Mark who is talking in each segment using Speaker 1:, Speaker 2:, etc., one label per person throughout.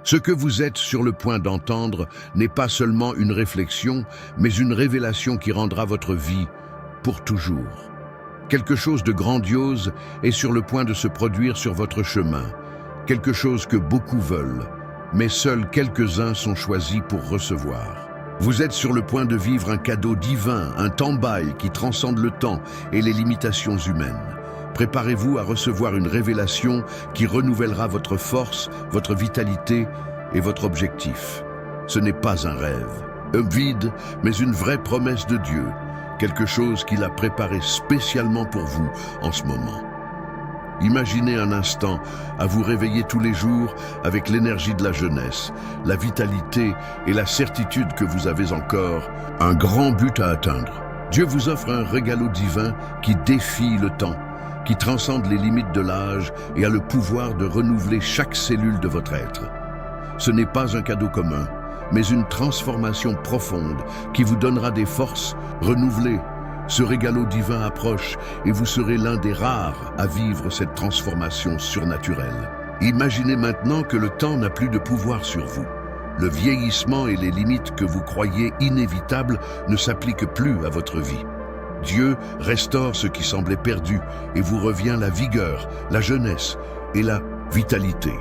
Speaker 1: Ce que vous êtes sur le point d'entendre n'est pas seulement une réflexion, mais une révélation qui rendra votre vie pour toujours. Quelque chose de grandiose est sur le point de se produire sur votre chemin, quelque chose que beaucoup veulent, mais seuls quelques-uns sont choisis pour recevoir. Vous êtes sur le point de vivre un cadeau divin, un temps-bail qui transcende le temps et les limitations humaines. Préparez-vous à recevoir une révélation qui renouvellera votre force, votre vitalité et votre objectif. Ce n'est pas un rêve, un vide, mais une vraie promesse de Dieu, quelque chose qu'il a préparé spécialement pour vous en ce moment. Imaginez un instant à vous réveiller tous les jours avec l'énergie de la jeunesse, la vitalité et la certitude que vous avez encore un grand but à atteindre. Dieu vous offre un régalo divin qui défie le temps, qui transcende les limites de l'âge et a le pouvoir de renouveler chaque cellule de votre être. Ce n'est pas un cadeau commun, mais une transformation profonde qui vous donnera des forces renouvelées. Ce régalo divin approche et vous serez l'un des rares à vivre cette transformation surnaturelle. Imaginez maintenant que le temps n'a plus de pouvoir sur vous. Le vieillissement et les limites que vous croyez inévitables ne s'appliquent plus à votre vie. Dieu restaure ce qui semblait perdu et vous revient la vigueur, la jeunesse et la vitalité.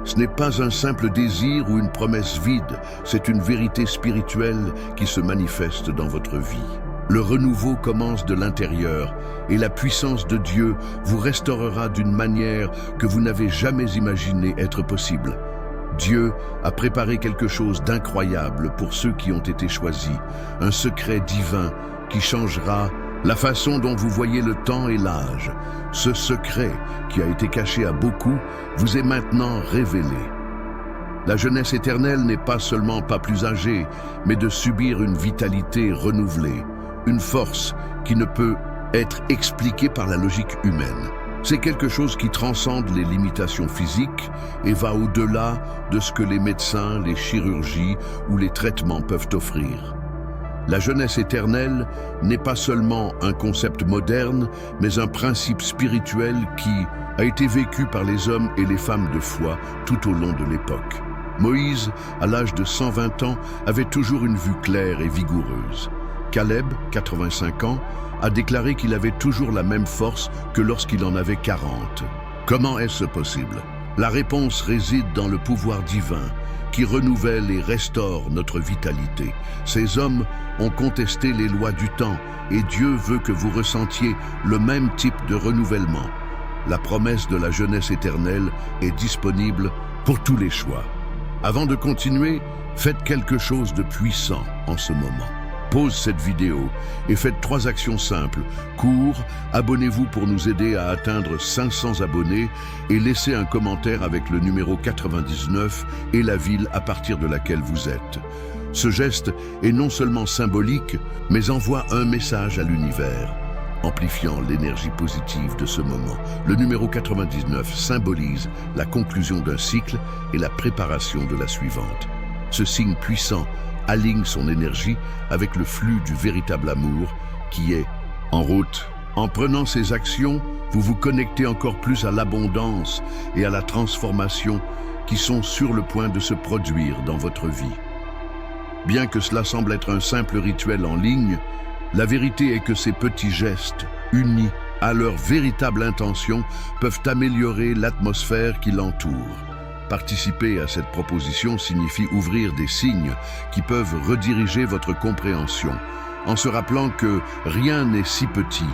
Speaker 1: Ce n'est pas un simple désir ou une promesse vide, c'est une vérité spirituelle qui se manifeste dans votre vie. Le renouveau commence de l'intérieur et la puissance de Dieu vous restaurera d'une manière que vous n'avez jamais imaginé être possible. Dieu a préparé quelque chose d'incroyable pour ceux qui ont été choisis, un secret divin qui changera la façon dont vous voyez le temps et l'âge. Ce secret qui a été caché à beaucoup vous est maintenant révélé. La jeunesse éternelle n'est pas seulement pas plus âgée, mais de subir une vitalité renouvelée, une force qui ne peut être expliquée par la logique humaine. C'est quelque chose qui transcende les limitations physiques et va au-delà de ce que les médecins, les chirurgies ou les traitements peuvent offrir. La jeunesse éternelle n'est pas seulement un concept moderne, mais un principe spirituel qui a été vécu par les hommes et les femmes de foi tout au long de l'époque. Moïse, à l'âge de 120 ans, avait toujours une vue claire et vigoureuse. Caleb, 85 ans, a déclaré qu'il avait toujours la même force que lorsqu'il en avait 40. Comment est-ce possible? La réponse réside dans le pouvoir divin qui renouvelle et restaure notre vitalité. Ces hommes ont contesté les lois du temps et Dieu veut que vous ressentiez le même type de renouvellement. La promesse de la jeunesse éternelle est disponible pour tous les choix. Avant de continuer, faites quelque chose de puissant en ce moment. Pause cette vidéo et faites 3 actions simples. Cours, abonnez-vous pour nous aider à atteindre 500 abonnés et laissez un commentaire avec le numéro 99 et la ville à partir de laquelle vous êtes. Ce geste est non seulement symbolique, mais envoie un message à l'univers, amplifiant l'énergie positive de ce moment. Le numéro 99 symbolise la conclusion d'un cycle et la préparation de la suivante. Ce signe puissant aligne son énergie avec le flux du véritable amour qui est en route. En prenant ces actions, vous vous connectez encore plus à l'abondance et à la transformation qui sont sur le point de se produire dans votre vie. Bien que cela semble être un simple rituel en ligne, la vérité est que ces petits gestes, unis à leur véritable intention, peuvent améliorer l'atmosphère qui l'entoure. Participer à cette proposition signifie ouvrir des signes qui peuvent rediriger votre compréhension, en se rappelant que rien n'est si petit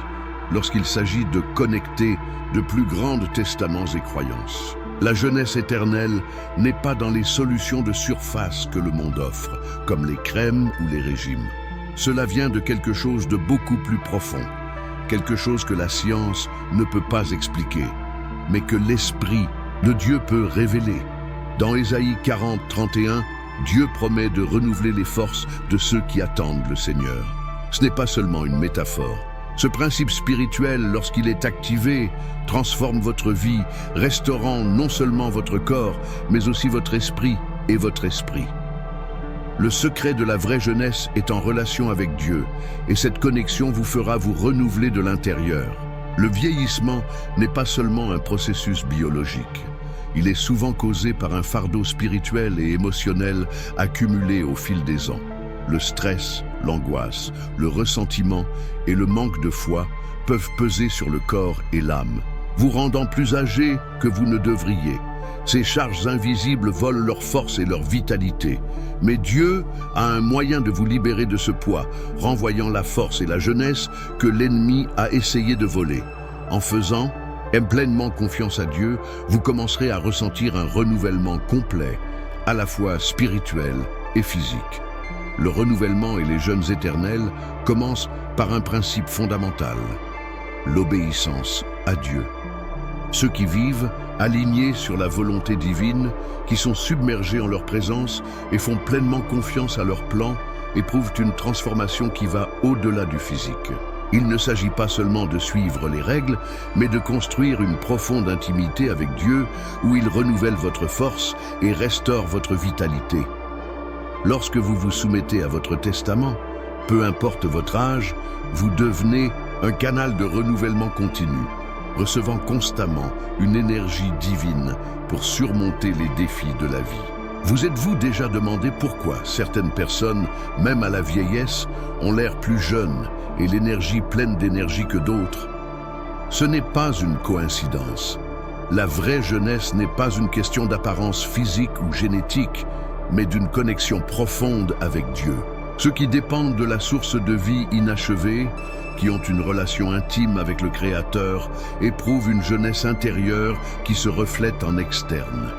Speaker 1: lorsqu'il s'agit de connecter de plus grands testaments et croyances. La jeunesse éternelle n'est pas dans les solutions de surface que le monde offre, comme les crèmes ou les régimes. Cela vient de quelque chose de beaucoup plus profond, quelque chose que la science ne peut pas expliquer, mais que l'Esprit de Dieu peut révéler. Dans Ésaïe 40, 31, Dieu promet de renouveler les forces de ceux qui attendent le Seigneur. Ce n'est pas seulement une métaphore. Ce principe spirituel, lorsqu'il est activé, transforme votre vie, restaurant non seulement votre corps, mais aussi votre esprit et votre esprit. Le secret de la vraie jeunesse est en relation avec Dieu, et cette connexion vous fera vous renouveler de l'intérieur. Le vieillissement n'est pas seulement un processus biologique. Il est souvent causé par un fardeau spirituel et émotionnel accumulé au fil des ans. Le stress, l'angoisse, le ressentiment et le manque de foi peuvent peser sur le corps et l'âme, vous rendant plus âgé que vous ne devriez. Ces charges invisibles volent leur force et leur vitalité. Mais Dieu a un moyen de vous libérer de ce poids, renvoyant la force et la jeunesse que l'ennemi a essayé de voler. En faisant pleinement confiance à Dieu, vous commencerez à ressentir un renouvellement complet, à la fois spirituel et physique. Le renouvellement et les jeûnes éternels commencent par un principe fondamental, l'obéissance à Dieu. Ceux qui vivent alignés sur la volonté divine, qui sont submergés en leur présence et font pleinement confiance à leur plan, éprouvent une transformation qui va au-delà du physique. Il ne s'agit pas seulement de suivre les règles, mais de construire une profonde intimité avec Dieu où il renouvelle votre force et restaure votre vitalité. Lorsque vous vous soumettez à votre testament, peu importe votre âge, vous devenez un canal de renouvellement continu, recevant constamment une énergie divine pour surmonter les défis de la vie. Vous êtes-vous déjà demandé pourquoi certaines personnes, même à la vieillesse, ont l'air plus jeunes et l'énergie pleine d'énergie que d'autres? Ce n'est pas une coïncidence. La vraie jeunesse n'est pas une question d'apparence physique ou génétique, mais d'une connexion profonde avec Dieu. Ceux qui dépendent de la source de vie inachevée, qui ont une relation intime avec le Créateur, éprouvent une jeunesse intérieure qui se reflète en externe.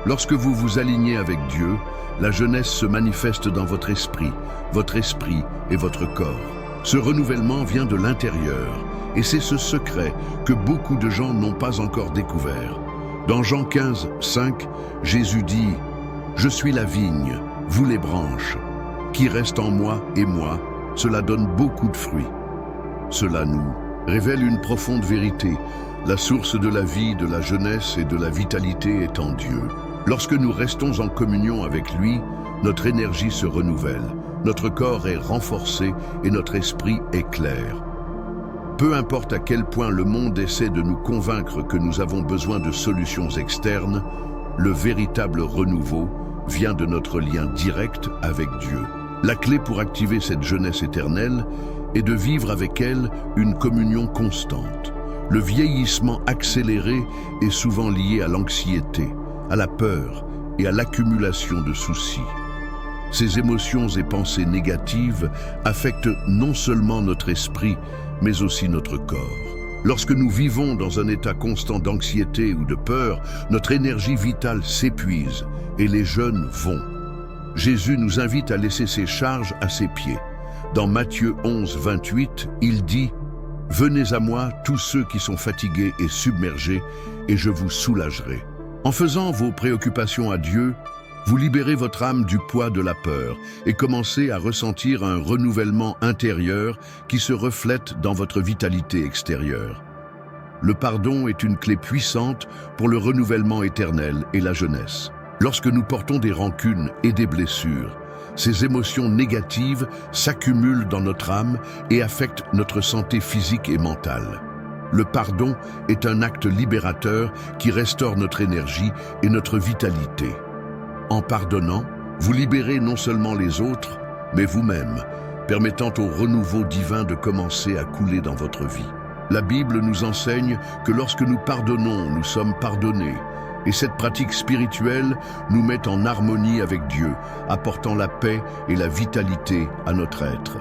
Speaker 1: Lorsque vous vous alignez avec Dieu, la jeunesse se manifeste dans votre esprit et votre corps. Ce renouvellement vient de l'intérieur, et c'est ce secret que beaucoup de gens n'ont pas encore découvert. Dans Jean 15, 5, Jésus dit « Je suis la vigne, vous les branches. Qui reste en moi et moi, cela donne beaucoup de fruits. » Cela nous révèle une profonde vérité. La source de la vie, de la jeunesse et de la vitalité est en Dieu. Lorsque nous restons en communion avec lui, notre énergie se renouvelle, notre corps est renforcé et notre esprit est clair. Peu importe à quel point le monde essaie de nous convaincre que nous avons besoin de solutions externes, le véritable renouveau vient de notre lien direct avec Dieu. La clé pour activer cette jeunesse éternelle est de vivre avec elle une communion constante. Le vieillissement accéléré est souvent lié à l'anxiété, à la peur et à l'accumulation de soucis. Ces émotions et pensées négatives affectent non seulement notre esprit, mais aussi notre corps. Lorsque nous vivons dans un état constant d'anxiété ou de peur, notre énergie vitale s'épuise et les jeunes vont. Jésus nous invite à laisser ses charges à ses pieds. Dans Matthieu 11, 28, il dit « Venez à moi, tous ceux qui sont fatigués et submergés, et je vous soulagerai. » En faisant vos préoccupations à Dieu, vous libérez votre âme du poids de la peur et commencez à ressentir un renouvellement intérieur qui se reflète dans votre vitalité extérieure. Le pardon est une clé puissante pour le renouvellement éternel et la jeunesse. Lorsque nous portons des rancunes et des blessures, ces émotions négatives s'accumulent dans notre âme et affectent notre santé physique et mentale. Le pardon est un acte libérateur qui restaure notre énergie et notre vitalité. En pardonnant, vous libérez non seulement les autres, mais vous-même, permettant au renouveau divin de commencer à couler dans votre vie. La Bible nous enseigne que lorsque nous pardonnons, nous sommes pardonnés. Et cette pratique spirituelle nous met en harmonie avec Dieu, apportant la paix et la vitalité à notre être.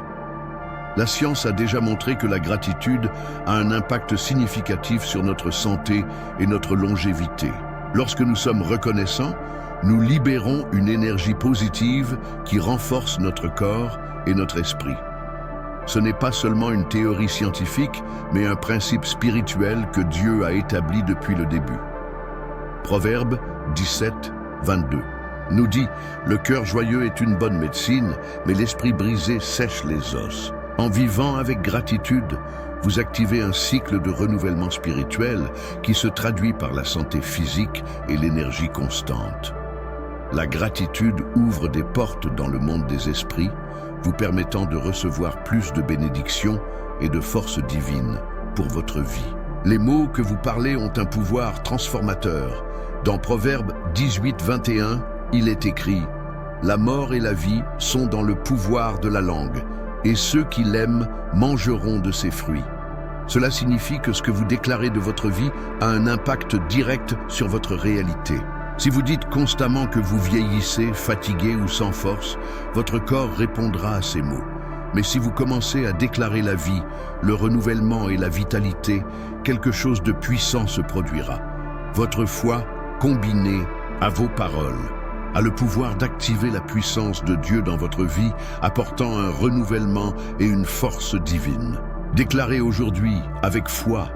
Speaker 1: La science a déjà montré que la gratitude a un impact significatif sur notre santé et notre longévité. Lorsque nous sommes reconnaissants, nous libérons une énergie positive qui renforce notre corps et notre esprit. Ce n'est pas seulement une théorie scientifique, mais un principe spirituel que Dieu a établi depuis le début. Proverbe 17, 22 nous dit « Le cœur joyeux est une bonne médecine, mais l'esprit brisé sèche les os. » En vivant avec gratitude, vous activez un cycle de renouvellement spirituel qui se traduit par la santé physique et l'énergie constante. La gratitude ouvre des portes dans le monde des esprits, vous permettant de recevoir plus de bénédictions et de forces divines pour votre vie. Les mots que vous parlez ont un pouvoir transformateur Dans Proverbe 18, 21, il est écrit « La mort et la vie sont dans le pouvoir de la langue, et ceux qui l'aiment mangeront de ses fruits. » Cela signifie que ce que vous déclarez de votre vie a un impact direct sur votre réalité. Si vous dites constamment que vous vieillissez, fatigué ou sans force, votre corps répondra à ces mots. Mais si vous commencez à déclarer la vie, le renouvellement et la vitalité, quelque chose de puissant se produira. Votre foi, combinée à vos paroles, a le pouvoir d'activer la puissance de Dieu dans votre vie, apportant un renouvellement et une force divine. Déclarez aujourd'hui, avec foi,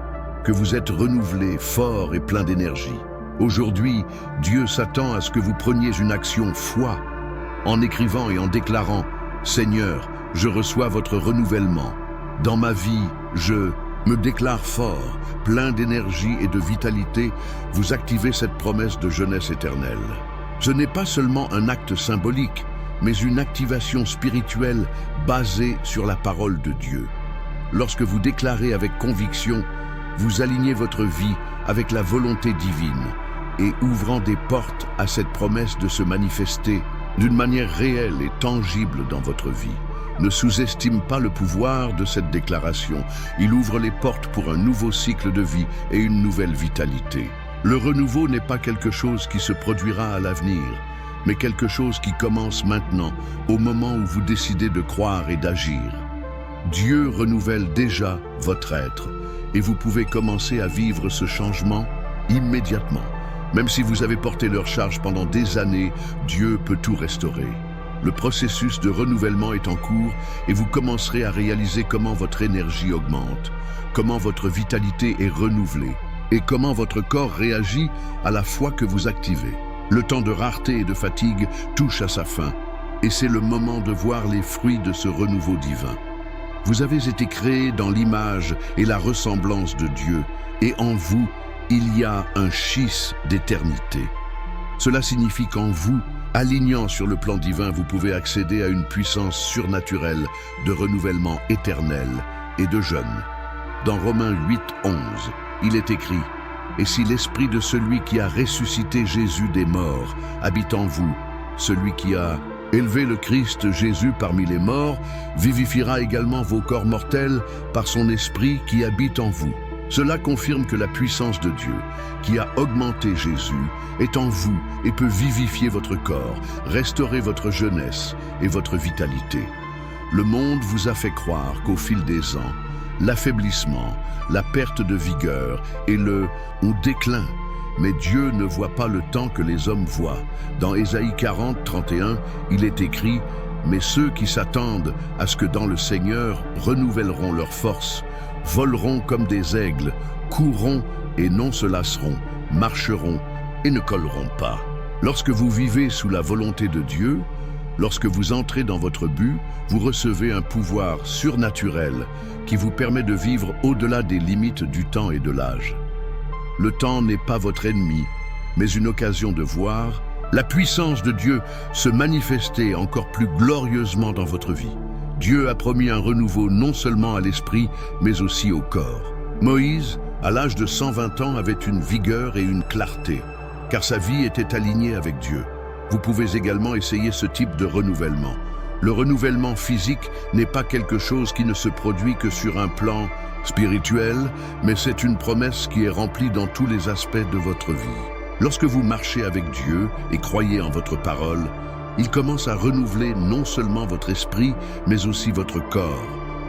Speaker 1: que vous êtes renouvelé, fort et plein d'énergie. Aujourd'hui, Dieu s'attend à ce que vous preniez une action foi, en écrivant et en déclarant « Seigneur, je reçois votre renouvellement. Dans ma vie, je me déclare fort, plein d'énergie et de vitalité. » Vous activez cette promesse de jeunesse éternelle. Ce n'est pas seulement un acte symbolique, mais une activation spirituelle basée sur la parole de Dieu. Lorsque vous déclarez avec conviction, vous alignez votre vie avec la volonté divine et ouvrant des portes à cette promesse de se manifester d'une manière réelle et tangible dans votre vie. Ne sous-estime pas le pouvoir de cette déclaration. Il ouvre les portes pour un nouveau cycle de vie et une nouvelle vitalité. Le renouveau n'est pas quelque chose qui se produira à l'avenir, mais quelque chose qui commence maintenant, au moment où vous décidez de croire et d'agir. Dieu renouvelle déjà votre être et vous pouvez commencer à vivre ce changement immédiatement. Même si vous avez porté leur charge pendant des années, Dieu peut tout restaurer. Le processus de renouvellement est en cours et vous commencerez à réaliser comment votre énergie augmente, comment votre vitalité est renouvelée et comment votre corps réagit à la foi que vous activez. Le temps de rareté et de fatigue touche à sa fin et c'est le moment de voir les fruits de ce renouveau divin. Vous avez été créés dans l'image et la ressemblance de Dieu, et en vous, il y a un schiste d'éternité. Cela signifie qu'en vous, alignant sur le plan divin, vous pouvez accéder à une puissance surnaturelle de renouvellement éternel et de jeûne. Dans Romains 8, 11, il est écrit « Et si l'esprit de celui qui a ressuscité Jésus des morts habite en vous, celui qui a élevé le Christ Jésus parmi les morts, vivifiera également vos corps mortels par son esprit qui habite en vous. » Cela confirme que la puissance de Dieu, qui a augmenté Jésus, est en vous et peut vivifier votre corps, restaurer votre jeunesse et votre vitalité. Le monde vous a fait croire qu'au fil des ans, l'affaiblissement, la perte de vigueur et le « on déclin », mais Dieu ne voit pas le temps que les hommes voient. Dans Ésaïe 40, 31, il est écrit « Mais ceux qui s'attendent à ce que dans le Seigneur renouvelleront leur force, voleront comme des aigles, courront et non se lasseront, marcheront et ne colleront pas. » Lorsque vous vivez sous la volonté de Dieu, lorsque vous entrez dans votre but, vous recevez un pouvoir surnaturel qui vous permet de vivre au-delà des limites du temps et de l'âge. Le temps n'est pas votre ennemi, mais une occasion de voir la puissance de Dieu se manifester encore plus glorieusement dans votre vie. Dieu a promis un renouveau non seulement à l'esprit, mais aussi au corps. Moïse, à l'âge de 120 ans, avait une vigueur et une clarté, car sa vie était alignée avec Dieu. Vous pouvez également essayer ce type de renouvellement. Le renouvellement physique n'est pas quelque chose qui ne se produit que sur un plan spirituel, mais c'est une promesse qui est remplie dans tous les aspects de votre vie. Lorsque vous marchez avec Dieu et croyez en votre parole, il commence à renouveler non seulement votre esprit, mais aussi votre corps,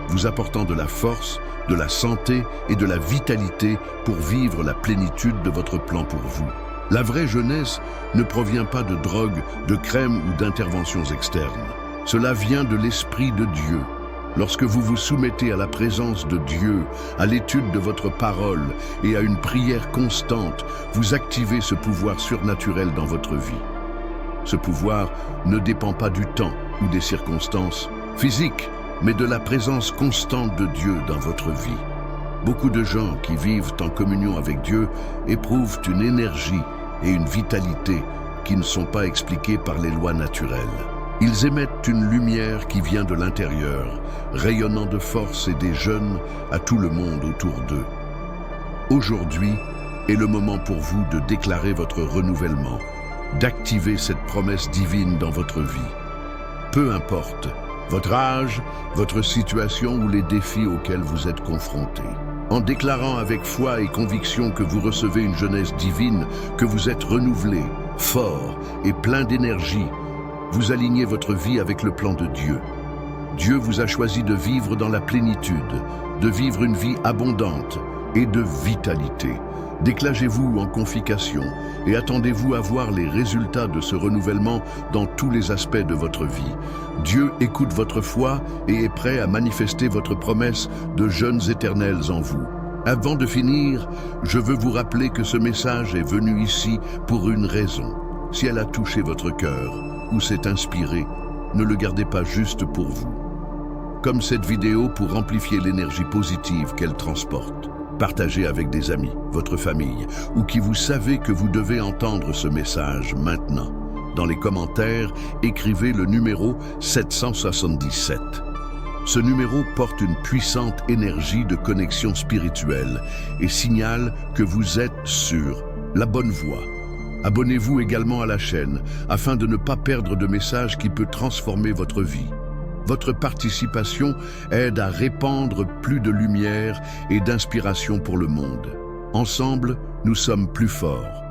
Speaker 1: vous apportant de la force, de la santé et de la vitalité pour vivre la plénitude de votre plan pour vous. La vraie jeunesse ne provient pas de drogue, de crème ou d'interventions externes. Cela vient de l'Esprit de Dieu. Lorsque vous vous soumettez à la présence de Dieu, à l'étude de votre parole et à une prière constante, vous activez ce pouvoir surnaturel dans votre vie. Ce pouvoir ne dépend pas du temps ou des circonstances physiques, mais de la présence constante de Dieu dans votre vie. Beaucoup de gens qui vivent en communion avec Dieu éprouvent une énergie et une vitalité qui ne sont pas expliquées par les lois naturelles. Ils émettent une lumière qui vient de l'intérieur, rayonnant de force et des jeunes à tout le monde autour d'eux. Aujourd'hui, est le moment pour vous de déclarer votre renouvellement, d'activer cette promesse divine dans votre vie. Peu importe votre âge, votre situation ou les défis auxquels vous êtes confrontés. En déclarant avec foi et conviction que vous recevez une jeunesse divine, que vous êtes renouvelé, fort et plein d'énergie, vous alignez votre vie avec le plan de Dieu. Dieu vous a choisi de vivre dans la plénitude, de vivre une vie abondante et de vitalité. Déclarez-vous en confication et attendez-vous à voir les résultats de ce renouvellement dans tous les aspects de votre vie. Dieu écoute votre foi et est prêt à manifester votre promesse de jeûnes éternels en vous. Avant de finir, je veux vous rappeler que ce message est venu ici pour une raison. Si elle a touché votre cœur ou s'est inspiré, ne le gardez pas juste pour vous. Comme cette vidéo pour amplifier l'énergie positive qu'elle transporte. Partagez avec des amis, votre famille, ou qui vous savez que vous devez entendre ce message maintenant. Dans les commentaires, écrivez le numéro 777. Ce numéro porte une puissante énergie de connexion spirituelle et signale que vous êtes sur la bonne voie. Abonnez-vous également à la chaîne afin de ne pas perdre de messages qui peut transformer votre vie. Votre participation aide à répandre plus de lumière et d'inspiration pour le monde. Ensemble, nous sommes plus forts.